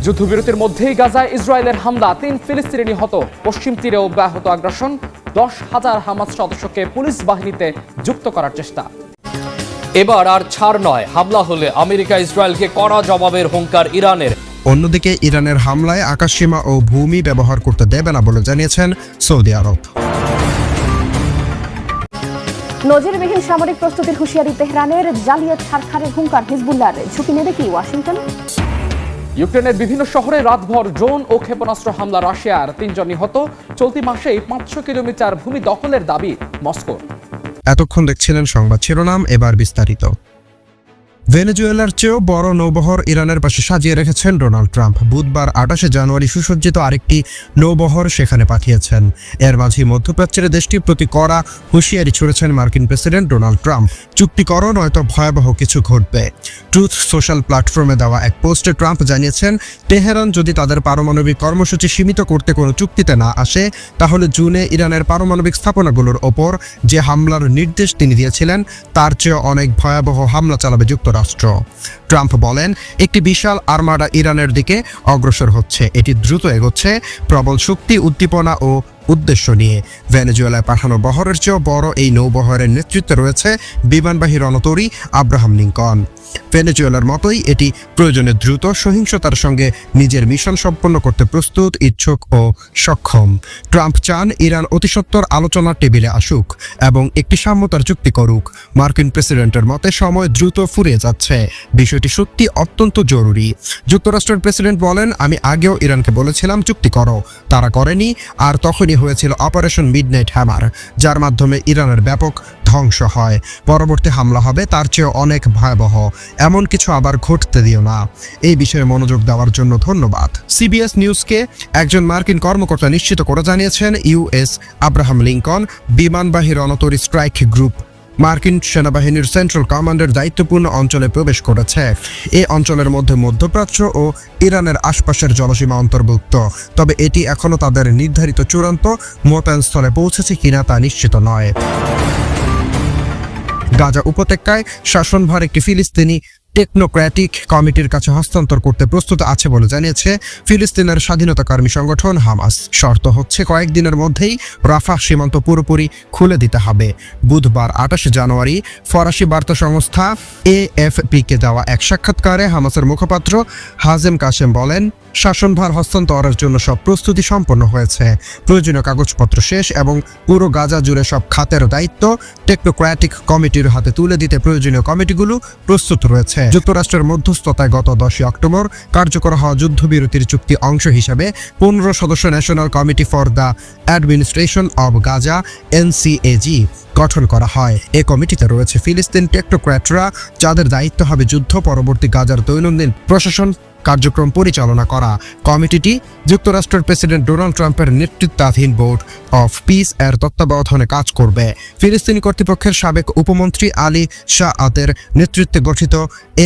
যুদ্ধবিরতির মধ্যেই গাজায় ইসরায়েলের হামলা, 3 ফিলিস্তিনি নিহত। পশ্চিম তীরে অব্যাহত আগ্রাসন, 10,000 হামাস সদস্যকে পুলিশ বাহিনীতে যুক্ত করার চেষ্টা। এবার আর ছাড় নয়, হামলা হলে আমেরিকা ইসরায়েলকে কড়া জবাবের হুঙ্কার ইরানের। অন্যদিকে ইরানের হামলায় আকাশসীমা ও ভূমি ব্যবহার করতে দেবে না বলে জানিয়েছেন সৌদি আরব। নজিরবিহীন সামরিক প্রস্তুতির হুঁশিয়ারি তেহরানের, জালিয়াত ছাড়খাড়ের হুঙ্কার হিজবুল্লাহর। ঝুঁকি নেবে কি ওয়াশিংটন? ইউক্রেনের বিভিন্ন শহরে রাতভর ড্রোন ও ক্ষেপণাস্ত্র হামলা রাশিয়ার, 3 জন নিহত। চলতি মাসেই 500 কিলোমিটার ভূমি দখলের দাবি মস্কোর। এতক্ষণ দেখছিলেন সংবাদ শিরোনাম, এবার বিস্তারিত। ভেনেজুয়েলার চেয়েও বড় নৌবহর ইরানের পাশে সাজিয়ে রেখেছেন ডোনাল্ড ট্রাম্প। বুধবার 28 জানুয়ারি সুসজ্জিত আরেকটি নৌবহর সেখানে পাঠিয়েছেন। এর মাঝে মধ্যপ্রাচ্যের দেশটির প্রতি কড়া হুঁশিয়ারি ছুড়েছেন মার্কিন প্রেসিডেন্ট ডোনাল্ড ট্রাম্প। চুক্তি করো নয়তো ভয়াবহ কিছু ঘটবে। ট্রুথ সোশ্যাল প্ল্যাটফর্মে দেওয়া এক পোস্টে ট্রাম্প জানিয়েছেন, তেহরান যদি তাদের পারমাণবিক কর্মসূচি সীমিত করতে কোনো চুক্তিতে না আসে, তাহলে জুনে ইরানের পারমাণবিক স্থাপনাগুলোর ওপর যে হামলার নির্দেশ তিনি দিয়েছিলেন তার চেয়ে অনেক ভয়াবহ হামলা চালাবে যুক্তরাষ্ট্র। ট্রাম্প বলেন, একটি বিশাল আর্মাডা ইরানের দিকে অগ্রসর হচ্ছে। এটি দ্রুত এগোচ্ছে প্রবল শক্তি, উদ্দীপনা ও উদ্দেশ্য নিয়ে। ভেনেজুয়েলায় পাঠানো বহরের চেয়েও বড় এই নৌবহরের নেতৃত্বে রয়েছে বিমানবাহী রণতরী আব্রাহাম লিঙ্কন। ভেনেজুয়েলার মতোই এটি প্রয়োজনে দ্রুত সহিংসতার সঙ্গে নিজের মিশন সম্পন্ন করতে প্রস্তুত, ইচ্ছুক ও সক্ষম। ট্রাম্প চান ইরান অতিসত্বর আলোচনার টেবিলে আসুক এবং একটি সাম্যতার চুক্তি করুক। মার্কিন প্রেসিডেন্টের মতে সময় দ্রুত ফুরিয়ে যাচ্ছে, বিষয়টি সত্যি অত্যন্ত জরুরি। যুক্তরাষ্ট্রের প্রেসিডেন্ট বলেন, আমি আগেও ইরানকে বলেছিলাম চুক্তি করো, তারা করেনি। আর তখনই হয়েছিল অপারেশন মিডনাইট হ্যামার, যার মাধ্যমে ইরানের ব্যাপক ধ্বংস হয়। পরবর্তী হামলা হবে তার চেয়ে অনেক ভয়াবহ। এমন কিছু আবার ঘটতে দিও না। এই বিষয়ে মনোযোগ দেওয়ার জন্য ধন্যবাদ। সিবিএস নিউজকে একজন মার্কিন কর্মকর্তা নিশ্চিত করে জানিয়েছেন, ইউএস আব্রাহাম লিঙ্কন বিমানবাহী রণতরী স্ট্রাইক গ্রুপ মার্কিন সেনাবাহিনীর সেন্ট্রাল কমান্ডের দায়িত্বপূর্ণ অঞ্চলে প্রবেশ করেছে। এই অঞ্চলের মধ্যে মধ্যপ্রাচ্য ও ইরানের আশপাশের জলসীমা অন্তর্ভুক্ত। তবে এটি এখনও তাদের নির্ধারিত চূড়ান্ত মোতায়েনস্থলে পৌঁছেছে কিনা তা নিশ্চিত নয়। গাজা উপত্যকায় শাসনভার একটি ফিলিস্তিনি টেকনোক্র্যাটিক কমিটির কাছে হস্তান্তর করতে প্রস্তুত আছে বলে জানিয়েছে ফিলিস্তিনের স্বাধীনতাকর্মী সংগঠন হামাস। শর্ত হচ্ছে কয়েকদিনের মধ্যেই রাফাহ সীমান্ত পুরোপুরি খুলে দিতে হবে। বুধবার 28 জানুয়ারি ফরাসি বার্তা সংস্থা AFP-কে দেওয়া এক সাক্ষাৎকারে হামাসের মুখপাত্র হাজেম কাশেম বলেন, শাসনভার হস্তান্তরের জন্য সব প্রস্তুতি সম্পন্ন হয়েছে। প্রয়োজনীয় কাগজপত্র শেষ এবং পুরো গাজা জুড়ে সব খাতের দায়িত্ব টেকনোক্র্যাটিক কমিটির হাতে তুলে দিতে প্রয়োজনীয় কমিটিগুলো প্রস্তুত রয়েছে। যুক্তরাষ্ট্রের মধ্যস্থতায় গত 10 অক্টোবর কার্যকর হওয়া যুদ্ধবিরতির চুক্তি অংশ হিসেবে 15 সদস্য national committee for the administration of Gaza NCAG গঠন করা হয়। এই কমিটিতে রয়েছে ফিলিস্তিন টেকনোক্র্যাটরা, যাদের দায়িত্ব হবে যুদ্ধ পরবর্তী গাজার দৈনন্দিন প্রশাসন কার্যক্রম পরিচালনা করা। কমিটিটি যুক্তরাষ্ট্রের প্রেসিডেন্ট ডোনাল্ড ট্রাম্পের নেতৃত্বাধীন বোর্ড অফ পিস এর তত্ত্বাবধানে কাজ করবে। ফিলিস্তিনি কর্তৃপক্ষের সাবেক উপমন্ত্রী আলী শাআতের নেতৃত্বে গঠিত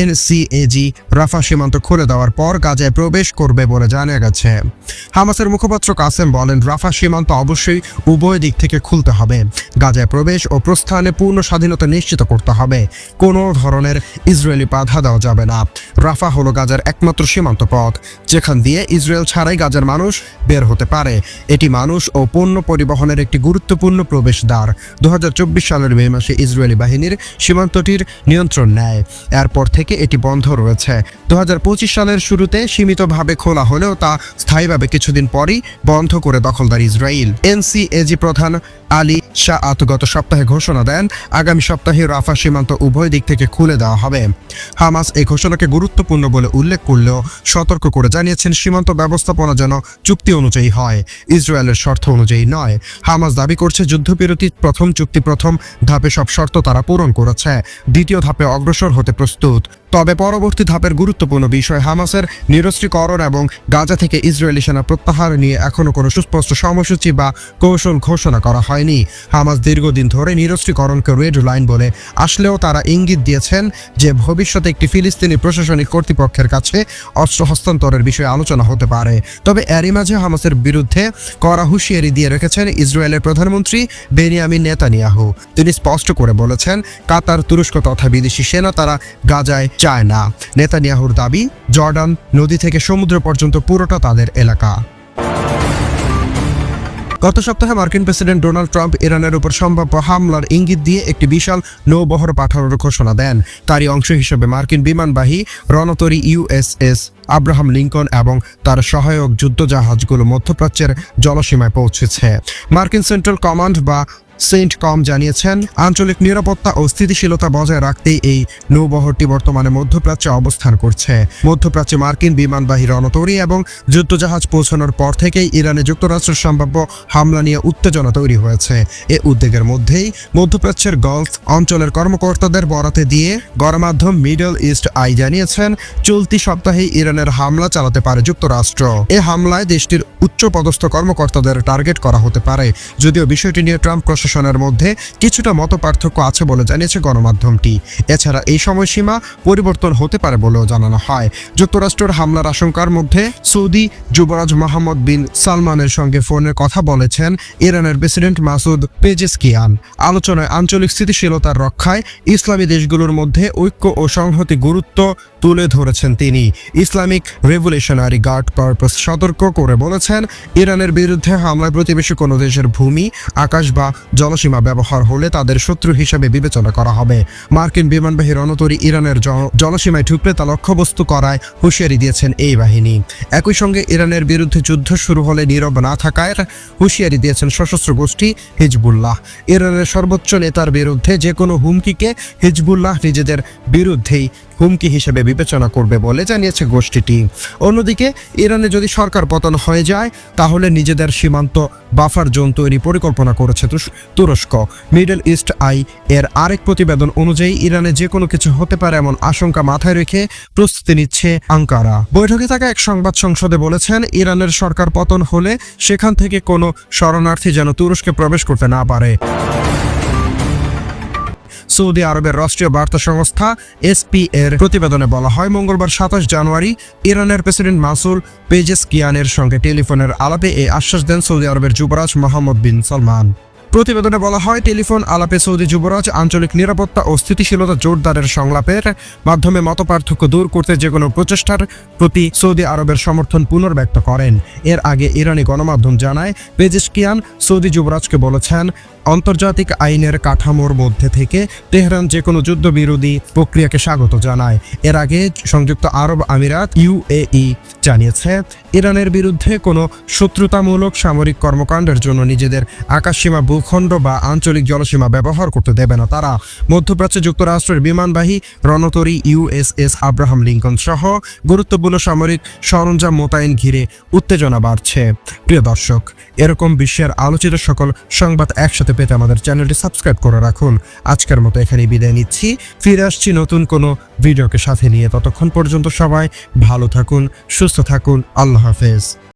NCAG রাফা সীমান্ত খুলে দেওয়ার পর গাজায় প্রবেশ করবে বলে জানা গেছে। হামাসের মুখপাত্র কাসেম বলেন, রাফা সীমান্ত অবশ্যই উভয় দিক থেকে খুলতে হবে। গাজায় প্রবেশ ও প্রস্থানে পূর্ণ স্বাধীনতা নিশ্চিত করতে হবে। কোনো ধরনের ইসরায়েলি বাধা দেওয়া যাবে না। রাফা হলো গাজার একমাত্র সীমান্ত পথ, যেখান দিয়ে ইসরায়েল ছাড়াই গাজার মানুষ বের হতে পারে। এটি মানুষ ও পণ্য পরিবহনের একটি গুরুত্বপূর্ণ প্রবেশদ্বার। 2024 সালের মে মাসে ইসরায়েলি বাহিনীর সীমান্তটির নিয়ন্ত্রণ নেয়। এরপর থেকে এটি বন্ধ রয়েছে। 2025 সালের শুরুতে সীমিতভাবে খোলা হলেও তা স্থায়ীভাবে কিছুদিন পরই বন্ধ করে দখলদার ইসরায়েল। NCAG প্রধান আলী শাআত গত সপ্তাহে ঘোষণা দেন, আগামী সপ্তাহে রাফা সীমান্ত উভয় দিক থেকে খুলে দেওয়া হবে। হামাস এই ঘোষণাকে গুরুত্বপূর্ণ বলে উল্লেখ করলেও সতর্ক করে জানিয়েছেন, সীমান্ত ব্যবস্থাপনা যেন চুক্তি অনুযায়ী হয়, ইসরায়েলের শর্ত অনুযায়ী নয়। হামাস দাবি করছে, যুদ্ধবিরতির প্রথম চুক্তি প্রথম ধাপে সব শর্ত তারা পূরণ করেছে, দ্বিতীয় ধাপে অগ্রসর হতে প্রস্তুত। তবে পরবর্তী ধাপের গুরুত্বপূর্ণ বিষয় হামাসের নিরস্ত্রীকরণ এবং গাজা থেকে ইসরায়েলি সেনা প্রত্যাহার নিয়ে এখনও কোনো সুস্পষ্ট সময়সূচি বা কৌশল ঘোষণা করা হয়নি। হামাস দীর্ঘদিন ধরে নিরস্ত্রীকরণকে রেড লাইন বলে আসলেও তারা ইঙ্গিত দিয়েছেন যে ভবিষ্যতে একটি ফিলিস্তিনি প্রশাসনিক কর্তৃপক্ষের কাছে অস্ত্র হস্তান্তরের বিষয়ে আলোচনা হতে পারে। তবে এরই মাঝে হামাসের বিরুদ্ধে কড়া হুঁশিয়ারি দিয়ে রেখেছে রেখেছেন ইসরায়েলের প্রধানমন্ত্রী বেনিয়ামিন নেতানিয়াহু। তিনি স্পষ্ট করে বলেছেন, কাতার, তুরস্ক তথা বিদেশি সেনা তারা গাজায় চায় না। নেতানিয়াহুর দাবি, জর্ডান নদী থেকে সমুদ্র পর্যন্ত পুরোটা তাদের এলাকা। গত সপ্তাহে মার্কিন প্রেসিডেন্ট ডোনাল্ড ট্রাম্প ইরানের উপর সম্ভাব্য হামলার ইঙ্গিত দিয়ে একটি বিশাল নৌবহর পাঠানোর ঘোষণা দেন। তারই অংশ হিসেবে মার্কিন বিমানবাহী রণতরী USS আব্রাহাম লিঙ্কন এবং তার সহায়ক যুদ্ধজাহাজগুলো মধ্যপ্রাচ্যের জলসীমায় পৌঁছেছে। মার্কিন সেন্ট্রাল কমান্ড বা সেন্টকম জানিয়েছেন, আঞ্চলিক নিরাপত্তা ও স্থিতিশীলতা বজায় রাখতেই এই নৌবহরটি বর্তমানে মধ্যপ্রাচ্যে অবস্থান করছে। মধ্যপ্রাচ্যে মার্কিন বিমানবাহী রণতরী এবং যুদ্ধজাহাজ পৌঁছানোর পর থেকেই ইরানে যুক্তরাষ্ট্রের সম্ভাব্য হামলা নিয়ে উত্তেজনা তৈরি হয়েছে। এ উদ্বেগের মধ্যেই মধ্যপ্রাচ্যের গলফ অঞ্চলের কর্মকর্তাদের বরাতে দিয়ে গণমাধ্যম মিডল ইস্ট আই জানিয়েছেন, চলতি সপ্তাহেই ইরানের হামলা চালাতে পারে যুক্তরাষ্ট্র। এ হামলায় দেশটির উচ্চপদস্থ কর্মকর্তাদের টার্গেট করা হতে পারে। যদিও বিষয়টি নিয়ে ট্রাম্প প্রশাসনের মধ্যে কিছুটা মতপার্থক্য আছে বলে জানিয়েছে গণমাধ্যমটি। এছাড়া এই সময়সীমা পরিবর্তন হতে পারে বলেও জানানো হয়। যুক্তরাষ্ট্রের হামলার আশঙ্কার মধ্যে সৌদি যুবরাজ মোহাম্মদ বিন সালমানের সঙ্গে ফোনে কথা বলেছেন ইরানের প্রেসিডেন্ট মাসুদ পেজেশকিয়ান। আলোচনায় আঞ্চলিক স্থিতিশীলতার রক্ষায় ইসলামী দেশগুলোর মধ্যে ঐক্য ও সংহতি গুরুত্ব তুলে ধরেছেন তিনি। ইসলামিক রেভলিউশনারি গার্ড কর্পস সতর্ক করে বলেছেন, ইরানের বিরুদ্ধে হামলায় প্রতিবেশী কোনো দেশের ভূমি, আকাশ বা জলসীমা ব্যবহার হলে তাদের শত্রু হিসেবে বিবেচনা করা হবে। মার্কিন বিমানবাহী রণতরী ইরানের জলসীমায় ঢুকলে তা লক্ষ্যবস্তু করায় হুঁশিয়ারি দিয়েছেন এই বাহিনী। একই সঙ্গে ইরানের বিরুদ্ধে যুদ্ধ শুরু হলে নীরব না থাকার হুঁশিয়ারি দিয়েছেন সশস্ত্র গোষ্ঠী হিজবুল্লাহ। ইরানের সর্বোচ্চ নেতার বিরুদ্ধে যে কোনো হুমকিকে হিজবুল্লাহ নিজেদের বিরুদ্ধেই হুমকি হিসেবে বিবেচনা করবে বলে জানিয়েছে গোষ্ঠীটি। অন্যদিকে ইরানে যদি সরকার পতন হয়ে যায় তাহলে নিজেদের সীমান্ত বাফার জোন তৈরি পরিকল্পনা করেছে তুরস্ক। মিডল ইস্ট আই এর আরেক প্রতিবেদন অনুযায়ী ইরানে যে কোনো কিছু হতে পারে এমন আশঙ্কা মাথায় রেখে প্রস্তুতি নিচ্ছে আঙ্কারা। বৈঠকে থাকা এক সংবাদ সংসদে বলেছেন, ইরানের সরকার পতন হলে সেখান থেকে কোনো শরণার্থী যেন তুরস্কে প্রবেশ করতে না পারে। সৌদি আরবের রাষ্ট্রীয় বার্তা সংস্থা SP এর প্রতিবেদনে বলা হয়, মঙ্গলবার 27 জানুয়ারি ইরানের প্রেসিডেন্ট মাসুদ পেজেশকিয়ানের সঙ্গে টেলিফোনের আলাপে এই আশ্বাস দেন সৌদি আরবের যুবরাজ মোহাম্মদ বিন সালমান। প্রতিবেদনে বলা হয়, টেলিফোন আলাপে সৌদি যুবরাজ আঞ্চলিক নিরাপত্তা ও স্থিতিশীলতা জোরদারের সংলাপের মাধ্যমে মতপার্থক্য দূর করতে যে কোনো প্রচেষ্টার প্রতি সৌদি আরবের সমর্থন পুনর্ব্যক্ত করেন। এর আগে ইরানি গণমাধ্যম জানায়, পেজেশকিয়ান সৌদি যুবরাজকে বলেছেন, আন্তর্জাতিক আইনের কাঠামোর মধ্যে থেকে তেহরান যে কোনো যুদ্ধবিরোধী প্রক্রিয়াকে স্বাগত জানায়। এর আগে সংযুক্ত আরব আমিরাত UAE জানিয়েছে, ইরানের বিরুদ্ধে কোনো শত্রুতামূলক সামরিক কর্মকাণ্ডের জন্য নিজেদের আকাশসীমা, ভূখণ্ড বা আঞ্চলিক জলসীমা ব্যবহার করতে দেবে না তারা। মধ্যপ্রাচ্যে যুক্তরাষ্ট্রের বিমানবাহী রণতরী USS আব্রাহাম লিঙ্কন সহ গুরুত্বপূর্ণ সামরিক সরঞ্জাম মোতায়েন ঘিরে উত্তেজনা বাড়ছে। প্রিয় দর্শক, এরকম বিশ্বের আলোচিত সকল সংবাদ একসাথে পেতে আমাদের চ্যানেলটি সাবস্ক্রাইব করে রাখুন। আজকের মতো এখানেই বিদায় নিচ্ছি। ফিরে আসছি নতুন কোনো ভিডিওকে সাথে নিয়ে। ততক্ষণ পর্যন্ত সবাই ভালো থাকুন, সুস্থ থাকুন। আল্লাহ হাফেজ।